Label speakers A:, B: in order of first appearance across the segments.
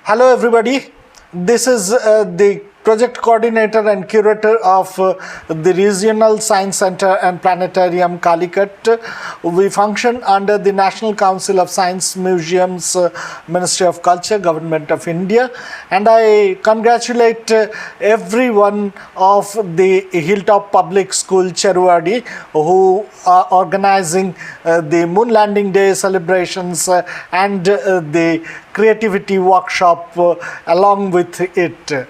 A: Hello everybody, this is the project coordinator and curator of the Regional Science Center and Planetarium Calicut. We function under the National Council of Science Museums, Ministry of Culture, Government of India, and I congratulate every one of the Hilltop Public School Cherwadi who are organizing the Moon Landing Day celebrations and the creativity workshop along with it.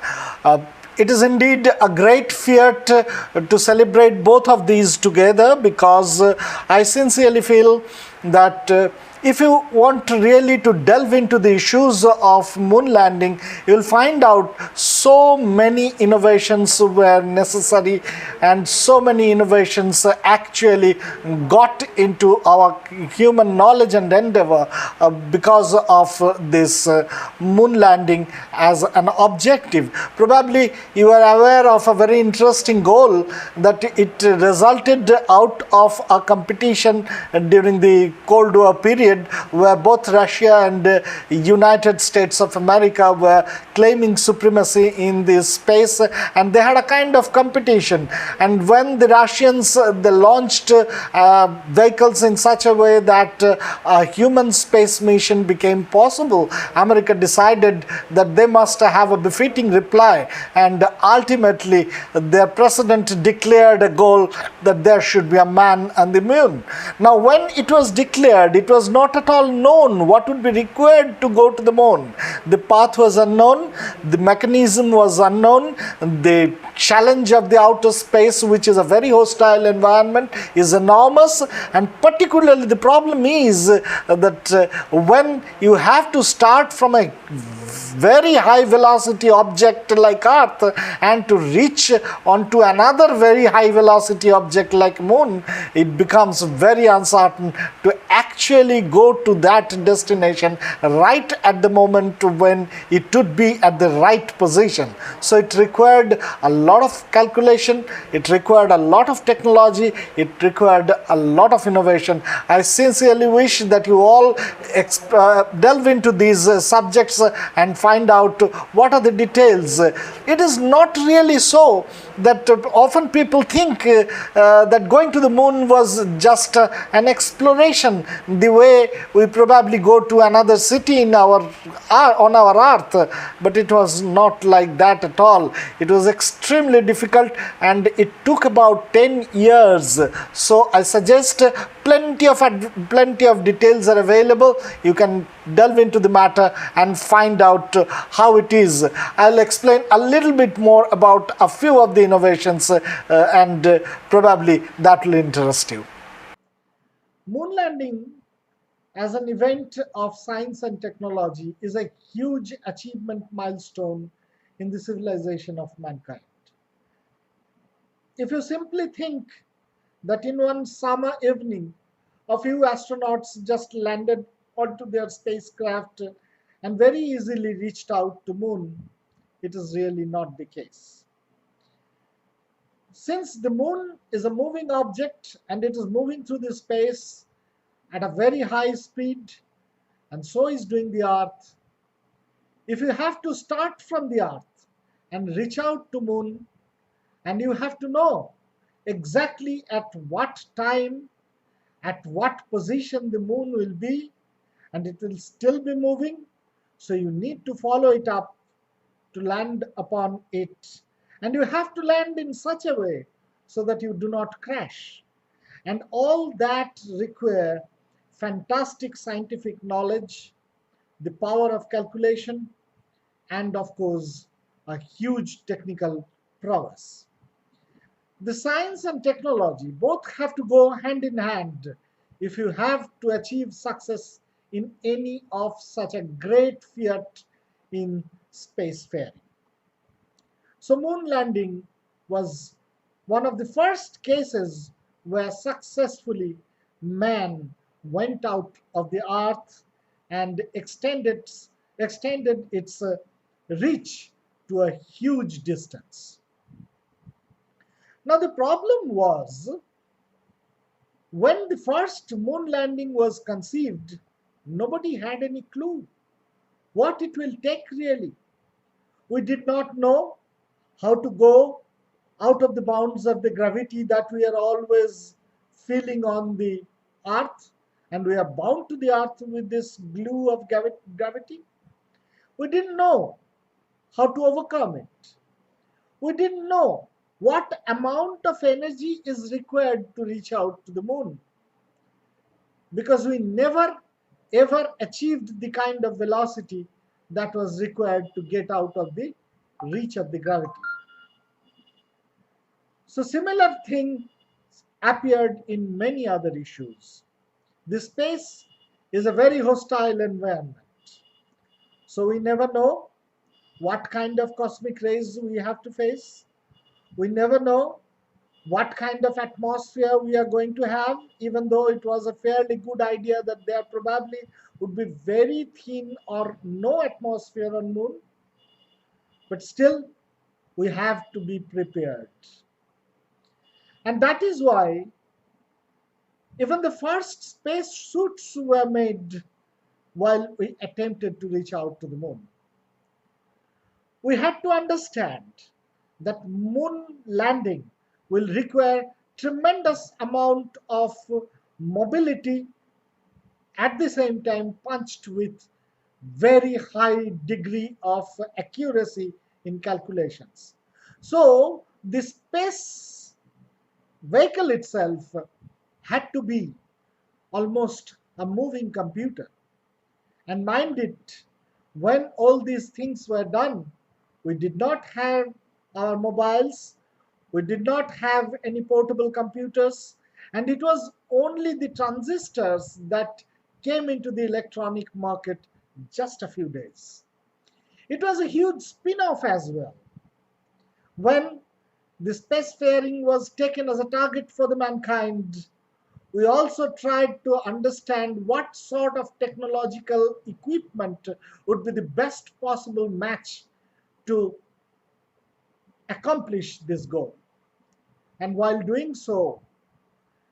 A: It is indeed a great fiat to celebrate both of these together, because I sincerely feel that if you want really to delve into the issues of moon landing, you will find out so many innovations were necessary and so many innovations actually got into our human knowledge and endeavor because of this moon landing as an objective. Probably you are aware of a very interesting goal that it resulted out of a competition during the Cold War period, where both Russia and United States of America were claiming supremacy in this space, and they had a kind of competition. And when the Russians they launched vehicles in such a way that a human space mission became possible, America decided that they must have a befitting reply, and ultimately their president declared a goal that there should be a man on the moon. Now, when it was declared, it was not at all known what would be required to go to the moon. The path was unknown, the mechanism was unknown, the challenge of the outer space, which is a very hostile environment, is enormous, and particularly the problem is that when you have to start from a very high velocity object like Earth and to reach onto another very high velocity object like moon, it becomes very uncertain to actually go to that destination right at the moment when it would be at the right position. So it required a lot of calculation, it required a lot of technology, it required a lot of innovation. I sincerely wish that you all delve into these subjects and find out what are the details. It is not really so that often people think that going to the moon was just an exploration, the way we probably go to another city in on our earth, but it was not like that at all. It was extremely difficult and it took about 10 years. So I suggest plenty of details are available. You can delve into the matter and find out how it is. I'll explain a little bit more about a few of the innovations and probably that will interest you. Moon landing as an event of science and technology is a huge achievement milestone in the civilization of mankind. If you simply think that in one summer evening, a few astronauts just landed onto their spacecraft and very easily reached out to moon, it is really not the case. Since the moon is a moving object and it is moving through the space at a very high speed, and so is doing the earth, if you have to start from the earth and reach out to moon, and you have to know exactly at what time, at what position the moon will be, and it will still be moving, so you need to follow it up to land upon it, and you have to land in such a way so that you do not crash, and all that require fantastic scientific knowledge, the power of calculation, and of course a huge technical prowess. The science and technology both have to go hand in hand if you have to achieve success in any of such a great fiat in spacefaring. So moon landing was one of the first cases where successfully man went out of the earth and extended its reach to a huge distance. Now the problem was, when the first moon landing was conceived, nobody had any clue what it will take really. We did not know how to go out of the bounds of the gravity that we are always feeling on the earth, and we are bound to the earth with this glue of gravity. We didn't know how to overcome it. We didn't know what amount of energy is required to reach out to the moon, because we never ever achieved the kind of velocity that was required to get out of the reach of the gravity. So similar thing appeared in many other issues. The space is a very hostile environment. So we never know what kind of cosmic rays we have to face. We never know what kind of atmosphere we are going to have, even though it was a fairly good idea that there probably would be very thin or no atmosphere on moon. But still, we have to be prepared. And that is why even the first space suits were made while we attempted to reach out to the moon. We had to understand that moon landing will require tremendous amount of mobility, at the same time punched with very high degree of accuracy in calculations. So the space vehicle itself had to be almost a moving computer. And mind it, when all these things were done, we did not have our mobiles, we did not have any portable computers, and it was only the transistors that came into the electronic market just a few days. It was a huge spin off as well. When the spacefaring was taken as a target for the mankind, we also tried to understand what sort of technological equipment would be the best possible match to accomplish this goal. And while doing so,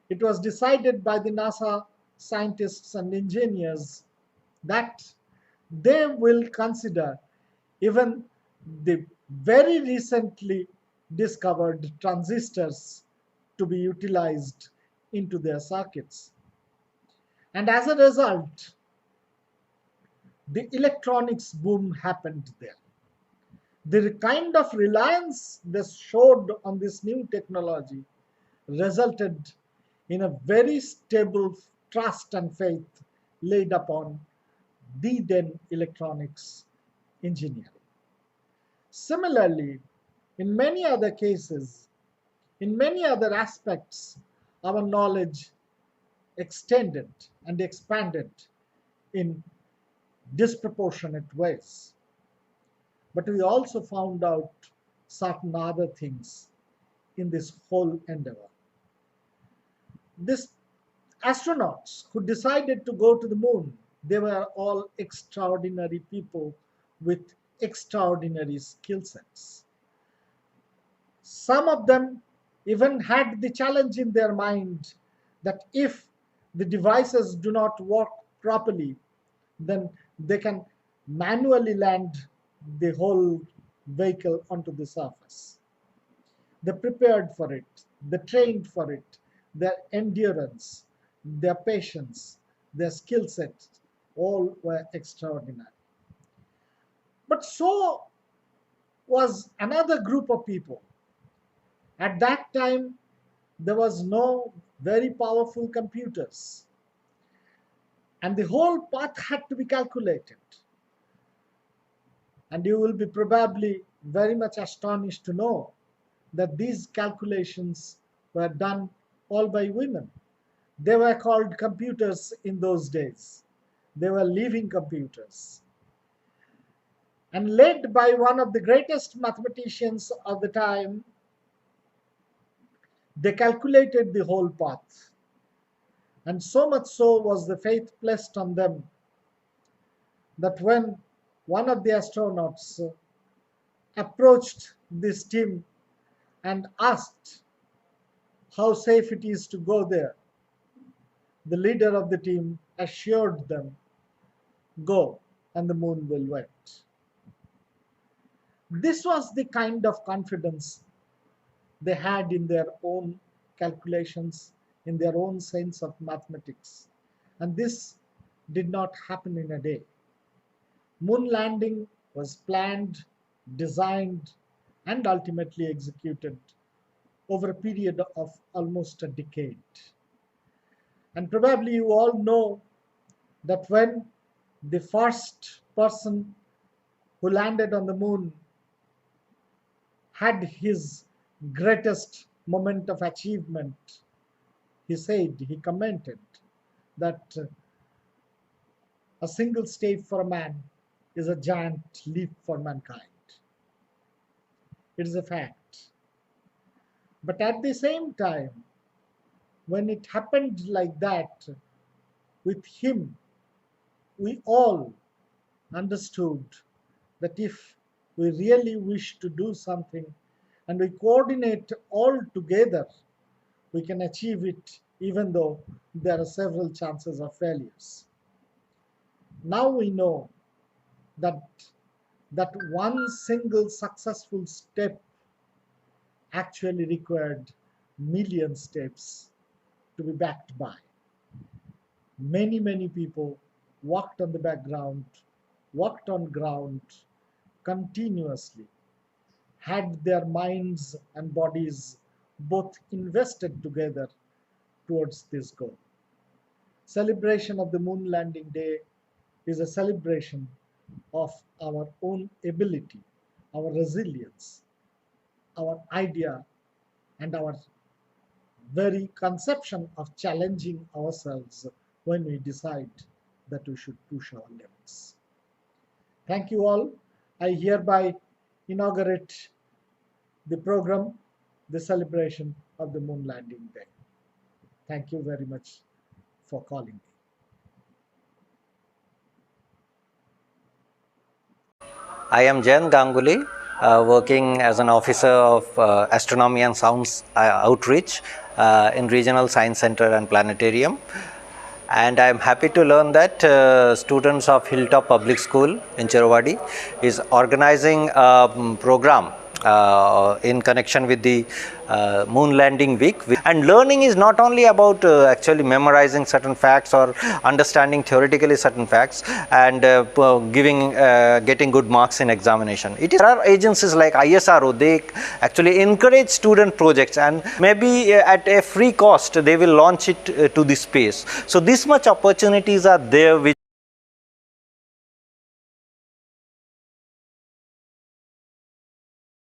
A: it was decided by the NASA scientists and engineers that they will consider even the very recently discovered transistors to be utilized into their circuits. And as a result, the electronics boom happened there. The kind of reliance they showed on this new technology resulted in a very stable trust and faith laid upon the then electronics engineering. Similarly, in many other cases, in many other aspects, our knowledge extended and expanded in disproportionate ways. But we also found out certain other things in this whole endeavor. These astronauts who decided to go to the moon, they were all extraordinary people with extraordinary skill sets. Some of them even had the challenge in their mind that if the devices do not work properly, then they can manually land the whole vehicle onto the surface. They prepared for it, they trained for it, their endurance, their patience, their skill sets, all were extraordinary. But so was another group of people. At that time, there was no very powerful computers, and the whole path had to be calculated. And you will be probably very much astonished to know that these calculations were done all by women. They were called computers in those days. They were living computers. And led by one of the greatest mathematicians of the time, they calculated the whole path. And so much so was the faith placed on them that when one of the astronauts approached this team and asked how safe it is to go there, the leader of the team assured them, go, and the moon will wait. This was the kind of confidence they had in their own calculations, in their own sense of mathematics. And this did not happen in a day. Moon landing was planned, designed, and ultimately executed over a period of almost a decade. And probably you all know that when the first person who landed on the moon had his greatest moment of achievement, he commented that a single step for a man is a giant leap for mankind. It is a fact. But at the same time, when it happened like that with him, we all understood that if we really wish to do something and we coordinate all together, we can achieve it even though there are several chances of failures. Now we know that one single successful step actually required million steps to be backed by. Many people worked on the background, worked on ground continuously, had their minds and bodies both invested together towards this goal. Celebration of the moon landing day is a celebration of our own ability, our resilience, our idea, and our very conception of challenging ourselves when we decide that we should push our limits. Thank you all. I hereby inaugurate the program, the celebration of the moon landing day. Thank you very much for calling me.
B: I am Jayan Ganguly, working as an officer of astronomy and science outreach in Regional Science Center and Planetarium. And I am happy to learn that students of HILLTOP Public School in Cherwadi is organizing a program in connection with the moon landing week. And learning is not only about actually memorizing certain facts or understanding theoretically certain facts and getting good marks in examination. There are agencies like ISRO, they actually encourage student projects, and maybe at a free cost they will launch it to the space. So this much opportunities are there which